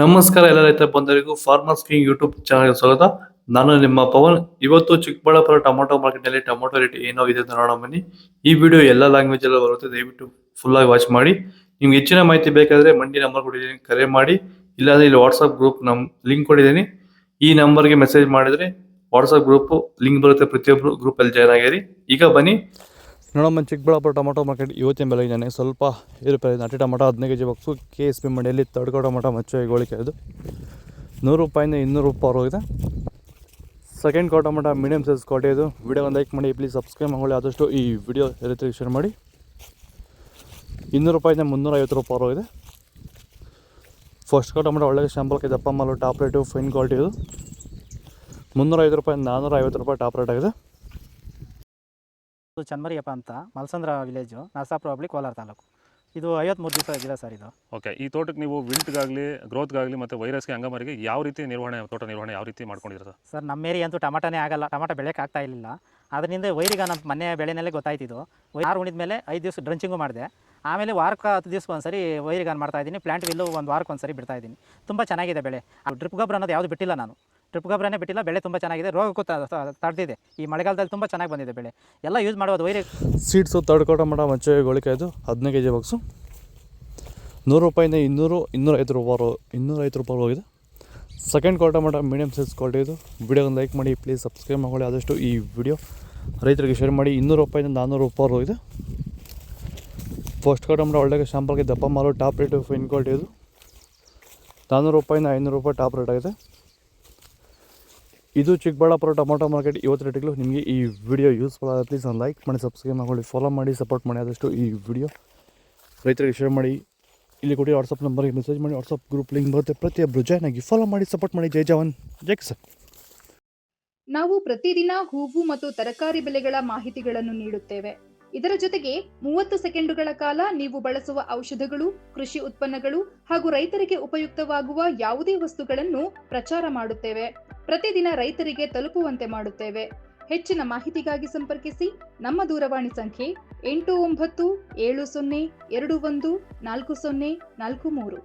ನಮಸ್ಕಾರ ಎಲ್ಲ ರೈತ ಬಂಧುಗಳಿಗೂ ಫಾರ್ಮರ್ಸ್ ಕಿಂಗ್ ಯೂಟ್ಯೂಬ್ ಚಾನಲ್ಗೆ ಸ್ವಾಗತ. ನಾನು ನಿಮ್ಮ ಪವನ್. ಇವತ್ತು ಚಿಕ್ಕಬಳ್ಳಾಪುರ ಟೊಮೊಟೊ ಮಾರ್ಕೆಟ್ ನಲ್ಲಿ ಟೊಮೊಟೊ ರೇಟ್ ಏನೋ ಇದೆ ಅಂತ ನೋಡೋಣ ಬನ್ನಿ. ಈ ವಿಡಿಯೋ ಎಲ್ಲ ಲ್ಯಾಂಗ್ವೇಜ್ ಎಲ್ಲ ಬರುತ್ತೆ, ದಯವಿಟ್ಟು ಫುಲ್ ಆಗಿ ವಾಚ್ ಮಾಡಿ. ನಿಮ್ಗೆ ಹೆಚ್ಚಿನ ಮಾಹಿತಿ ಬೇಕಾದ್ರೆ ಮಂಡಿ ನಂಬರ್ ಕೊಟ್ಟಿದ್ದೀನಿ, ಕರೆ ಮಾಡಿ. ಇಲ್ಲಾಂದ್ರೆ ಇಲ್ಲಿ ವಾಟ್ಸ್ಆಪ್ ಗ್ರೂಪ್ ಲಿಂಕ್ ಕೊಟ್ಟಿದ್ದೀನಿ, ಈ ನಂಬರ್ಗೆ ಮೆಸೇಜ್ ಮಾಡಿದ್ರೆ ವಾಟ್ಸ್ಆಪ್ ಗ್ರೂಪ್ ಲಿಂಕ್ ಬರುತ್ತೆ, ಪ್ರತಿಯೊಬ್ಬರು ಗ್ರೂಪ್ ಅಲ್ಲಿ ಜಾಯ್ನ್ ಆಗಿರಿ. ಈಗ ಬನ್ನಿ ನೋಡಮ್ಮ, ಚಿಕ್ಕಬಳ್ಳಾಪುರ ಟೊಮೊಟೊ ಮಾರ್ಕೆಟ್ ಇವತ್ತಿನ ಬೆಲೆ ಇದ್ದಾನೆ ಸ್ವಲ್ಪ ಏರುಪೇರು. ನಾಟಿ ಟೊಮೊಟೊ 15 kg ಬಾಕ್ಸು KSP ಮಂಡಿಯಲ್ಲಿ ತಡ್ಕೋ ಟೊಮೊಟೊ ಮಚ್ಚೆ ಗೋಳಿಕೆ ಇದು 100 ರೂಪಾಯಿಂದ 200 ರೂಪಾಯಿ ಹೋಗಿದೆ. ಸೆಕೆಂಡ್ ಕೋ ಟೊಮೊಟೊ ಮೀಡಿಯಮ್ ಸೈಜ್ ಕ್ವಾಲಿಟಿ ಇದು. ವಿಡಿಯೋ ಒಂದು ಲೈಕ್ ಮಾಡಿ, ಪ್ಲೀಸ್ ಸಬ್ಸ್ಕ್ರೈಬ್ ಮಾಡಿ, ಆದಷ್ಟು ಈ ವಿಡಿಯೋ ರೀತಿ ಶೇರ್ ಮಾಡಿ. 200 ರೂಪಾಯಿಂದ 350 ರೂಪಾಯಿ ಹೋಗಿದೆ. ಫಸ್ಟ್ ಕೋ ಟೊಮೊಟೊ ಒಳ್ಳೆ ಶಾಂಪಲ್ಗೆ ದಪ್ಪ ಮಾಲು, ಟಾಪ್ ರೇಟು, ಫೈನ್ ಕ್ವಾಲಿಟಿ ಇದು. 350 ರೂಪಾಯಿ 450 ರೂಪಾಯಿ ಟಾಪ್ ರೇಟ್ ಆಗಿದೆ. ಇದು ಚನ್ಮರಿಯಪ್ಪ ಅಂತ, ಮಲ್ಸಂದ್ರ ವಿಲೇಜು, ನರಸಾಪುರ ಹೋಬಳಿ, ಕೋಲಾರ ತಾಲೂಕು. ಇದು 53 ದಿವಸ ಗಿಡ ಸರ್ ಇದು. ಓಕೆ, ಈ ತೋಟಕ್ಕೆ ನೀವು ವಿಲ್ಟ್ಗಾಗಲಿ, ಗ್ರೋತ್ಗಾಗಲಿ ಮತ್ತು ವೈರಸ್ಗೆ, ಅಂಗಮಾರಿಗೆ ಯಾವ ರೀತಿ ತೋಟ ನಿರ್ವಹಣೆ ಯಾವ ರೀತಿ ಮಾಡ್ಕೊಂಡಿದ್ದೀರಾ ಸರ್? ನಮ್ಮ ಏರಿಯಾ ಅಂತೂ ಟಮಾಟನೇ ಆಗಲ್ಲ, ಟಮಾಟ ಬೆಳೆಯೋಕೆ ಆಗ್ತಾ ಇರಲಿಲ್ಲ. ಅದರಿಂದ ವೈರಿಗೆ ನಮ್ಮ ಮನೆ ಬೆಳೆನಲ್ಲೇ ಗೊತ್ತಾಯ್ತಿದ್ದು. ಆರು ಉಣಿದ ಮೇಲೆ 5 ದಿವಸ ಡ್ರಂಚಿಂಗು ಮಾಡಿದೆ. ಆಮೇಲೆ ವಾರಕ್ಕೆ 10 ದಿವಸಕ್ಕೆ ಒಂದ್ಸರಿ ವೈರಿಗಾನ್ ಮಾಡ್ತಾಯಿದ್ದೀನಿ. ಪ್ಲಾಂಟ್ ವಿಲ್ಲು ಒಂದು ವಾರಕ್ಕೆ ಒಂದ್ಸರಿ ಬಿಡ್ತಾಯಿದ್ದೀನಿ. ತುಂಬ ಚೆನ್ನಾಗಿದೆ ಬೆಳೆ. ಡ್ರಿಪ್ ಗೊಬ್ಬರ ಅನ್ನೋದು ಯಾವುದು ಬಿಟ್ಟಿಲ್ಲ ನಾನು, ಡ್ರಿಪ್ ಗೊಬ್ಬರನೇ ಬಿಟ್ಟಿಲ್ಲ. ಬೆಳೆ ತುಂಬ ಚೆನ್ನಾಗಿದೆ, ರೋಗಕ್ಕೂ ತಡೆದಿದೆ. ಈ ಮಳೆಗಾಲದಲ್ಲಿ ತುಂಬ ಚೆನ್ನಾಗಿ ಬಂದಿದೆ ಬೆಳೆ. ಎಲ್ಲ ಯೂಸ್ ಮಾಡೋದು ವೈರಿ ಸೀಡ್ಸು ತಡ್ಕೋ ಟೊಮೊಟೊ ಮಚ್ಚೆ ಗೋಳಿಕೆ ಇದು 15 kg ಬಾಕ್ಸು 100 ರೂಪಾಯಿಂದ 250 ರೂಪಾಯಿ ಹೋಗಿದೆ. ಸೆಕೆಂಡ್ ಕೋ ಟೊಮೊಟೊ ಮೀಡಿಯಮ್ ಸೈಜ್ ಕ್ವಾಲಿಟಿ ಇದು. ವಿಡಿಯೋ ಒಂದು ಲೈಕ್ ಮಾಡಿ, ಪ್ಲೀಸ್ ಸಬ್ಸ್ಕ್ರೈಬ್ ಮಾಡಿ, ಆದಷ್ಟು ಈ ವಿಡಿಯೋ ರೈತರಿಗೆ ಶೇರ್ ಮಾಡಿ. 200 ರೂಪಾಯಿಂದ 400 ರೂಪಾಯಿ ಹೋಗಿದೆ. ಫಸ್ಟ್ ಕೋ ಟೊಮೊಟೊ ಒಳ್ಳೆ ಶಾಂಪಲ್ಗೆ ದಪ್ಪ ಮಾಲು, ಟಾಪ್ ರೇಟು, ಫೈನ್ ಕ್ವಾಲಿಟಿ ಇದು. 400 ರೂಪಾಯಿಂದ 500 ರೂಪಾಯಿ ಟಾಪ್ ರೇಟ್ ಆಗಿದೆ. ಇದು ಚಿಕ್ಕಬಳ್ಳಾಪುರ ಟೊಮೊಟೊ ಮಾರ್ಕೆಟ್ ಇವತ್ತು ರೇಟ್ಗಳು. ನಿಮಗೆ ಈ ವಿಡಿಯೋ ಯೂಸ್ಫುಲ್ ಆದರೆ ಪ್ಲೀಸ್ ಒಂದು ಲೈಕ್ ಮಾಡಿ, ಸಬ್ಸ್ಕ್ರೈಬ್ ಮಾಡಿ, ಫಾಲೋ ಮಾಡಿ, ಸಪೋರ್ಟ್ ಮಾಡಿ. ಆದಷ್ಟು ಈ ವಿಡಿಯೋ ರೈತರಿಗೆ ಶೇರ್ ಮಾಡಿ. ಇಲ್ಲಿ ಕೊಡಿ ವಾಟ್ಸಪ್ ನಂಬರ್ಗೆ ಮೆಸೇಜ್ ಮಾಡಿ, ವಾಟ್ಸಪ್ ಗ್ರೂಪ್ ಲಿಂಕ್ ಬರುತ್ತೆ, ಪ್ರತಿಯೊಬ್ಬರು ಜಾಯ್ನ್ ಆಗಿ ಫಾಲೋ ಮಾಡಿ, ಸಪೋರ್ಟ್ ಮಾಡಿ. ಜೈ ಜವಾನ್, ಜೈ ಕಿಸಾನ್. ನಾವು ಪ್ರತಿದಿನ ಹೂವು ಮತ್ತು ತರಕಾರಿ ಬೆಲೆಗಳ ಮಾಹಿತಿಗಳನ್ನು ನೀಡುತ್ತೇವೆ. ಇದರ ಜೊತೆಗೆ 30 ಸೆಕೆಂಡುಗಳ ಕಾಲ ನೀವು ಬಳಸುವ ಔಷಧಗಳು, ಕೃಷಿ ಉತ್ಪನ್ನಗಳು ಹಾಗೂ ರೈತರಿಗೆ ಉಪಯುಕ್ತವಾಗುವ ಯಾವುದೇ ವಸ್ತುಗಳನ್ನು ಪ್ರಚಾರ ಮಾಡುತ್ತೇವೆ. ಪ್ರತಿದಿನ ರೈತರಿಗೆ ತಲುಪುವಂತೆ ಮಾಡುತ್ತೇವೆ. ಹೆಚ್ಚಿನ ಮಾಹಿತಿಗಾಗಿ ಸಂಪರ್ಕಿಸಿ. ನಮ್ಮ ದೂರವಾಣಿ ಸಂಖ್ಯೆ 8970214043.